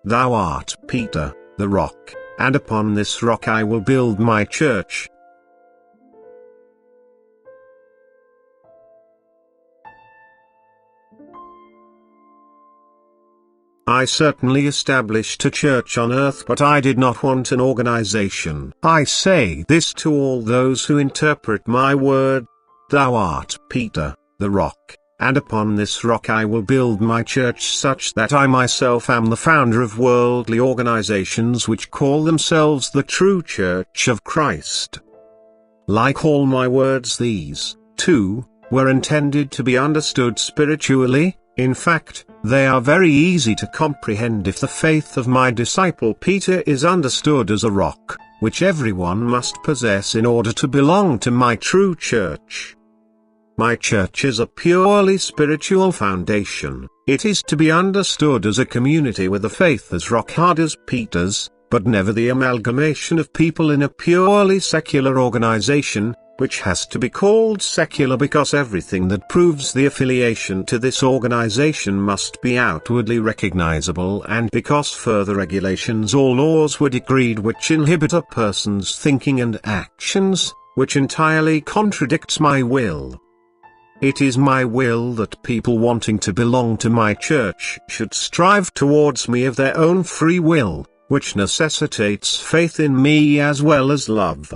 Thou art Peter, the rock, and upon this rock I will build my church. I certainly established a church on earth, but I did not want an organization. I say this to all those who interpret my word. Thou art Peter, the rock, and upon this rock I will build my church, such that I myself am the founder of worldly organizations which call themselves the true Church of Christ. Like all my words, these, too, were intended to be understood spiritually. In fact, they are very easy to comprehend if the faith of my disciple Peter is understood as a rock, which everyone must possess in order to belong to my true church. My church is a purely spiritual foundation. It is to be understood as a community with a faith as rock-hard as Peter's, but never the amalgamation of people in a purely secular organization, which has to be called secular because everything that proves the affiliation to this organization must be outwardly recognizable, and because further regulations or laws were decreed which inhibit a person's thinking and actions, which entirely contradicts my will. It is my will that people wanting to belong to my church should strive towards me of their own free will, which necessitates faith in me as well as love.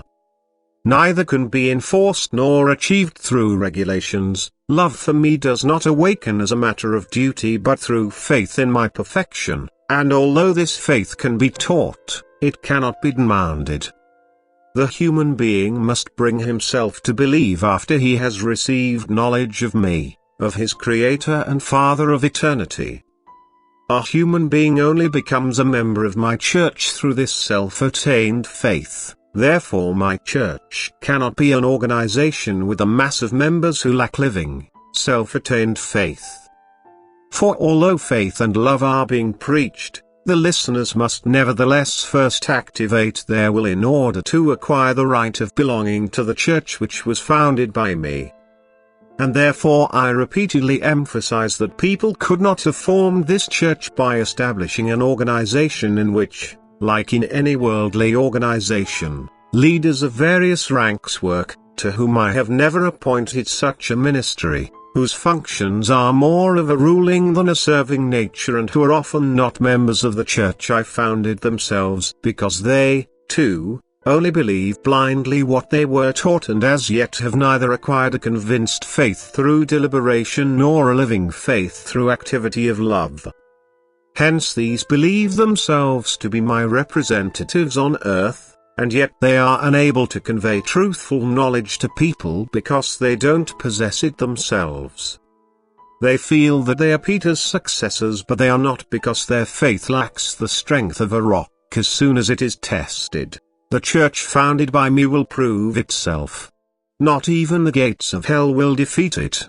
Neither can be enforced nor achieved through regulations. Love for me does not awaken as a matter of duty but through faith in my perfection, and although this faith can be taught, it cannot be demanded. The human being must bring himself to believe after he has received knowledge of me, of his Creator and Father of eternity. A human being only becomes a member of my church through this self-attained faith. Therefore my church cannot be an organization with a mass of members who lack living, self-attained faith. For although faith and love are being preached, the listeners must nevertheless first activate their will in order to acquire the right of belonging to the church which was founded by me. And therefore I repeatedly emphasize that people could not have formed this church by establishing an organization in which, like in any worldly organization, leaders of various ranks work, to whom I have never appointed such a ministry, whose functions are more of a ruling than a serving nature and who are often not members of the church I founded themselves, because they, too, only believe blindly what they were taught and as yet have neither acquired a convinced faith through deliberation nor a living faith through activity of love. Hence these believe themselves to be my representatives on earth, and yet they are unable to convey truthful knowledge to people because they don't possess it themselves. They feel that they are Peter's successors, but they are not, because their faith lacks the strength of a rock. As soon as it is tested, the church founded by me will prove itself. Not even the gates of hell will defeat it.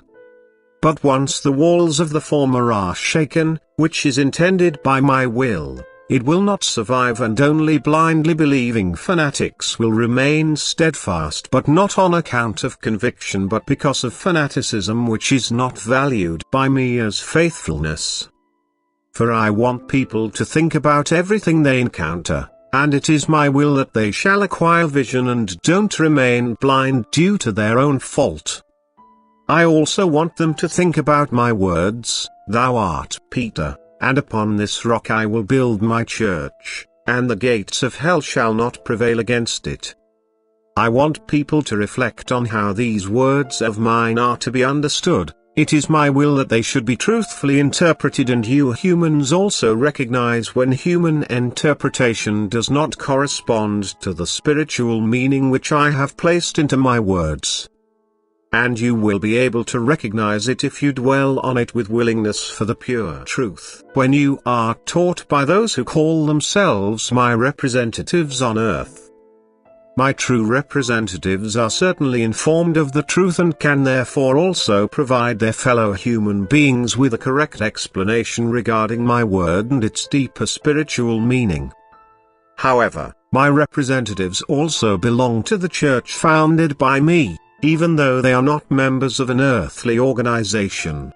But once the walls of the former are shaken, which is intended by my will, it will not survive, and only blindly believing fanatics will remain steadfast, but not on account of conviction but because of fanaticism which is not valued by me as faithfulness. For I want people to think about everything they encounter, and it is my will that they shall acquire vision and don't remain blind due to their own fault. I also want them to think about my words, Thou art Peter, and upon this rock I will build my church, and the gates of hell shall not prevail against it. I want people to reflect on how these words of mine are to be understood. It is my will that they should be truthfully interpreted, and you humans also recognize when human interpretation does not correspond to the spiritual meaning which I have placed into my words. And you will be able to recognize it if you dwell on it with willingness for the pure truth. When you are taught by those who call themselves my representatives on earth, my true representatives are certainly informed of the truth and can therefore also provide their fellow human beings with a correct explanation regarding my word and its deeper spiritual meaning. However, my representatives also belong to the church founded by me, even though they are not members of an earthly organization.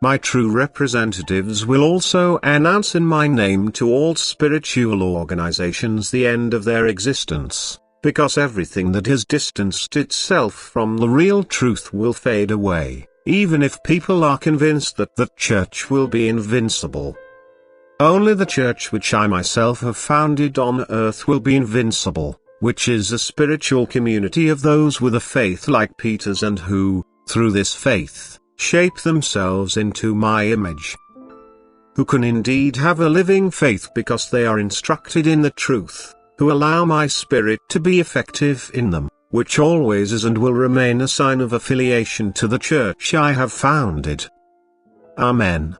my true representatives will also announce in my name to all spiritual organizations the end of their existence, because everything that has distanced itself from the real truth will fade away, even if people are convinced that the church will be invincible. Only the church which I myself have founded on earth will be invincible, which is a spiritual community of those with a faith like Peter's and who, through this faith, shape themselves into my image. Who can indeed have a living faith because they are instructed in the truth, who allow my Spirit to be effective in them, which always is and will remain a sign of affiliation to the church I have founded. Amen.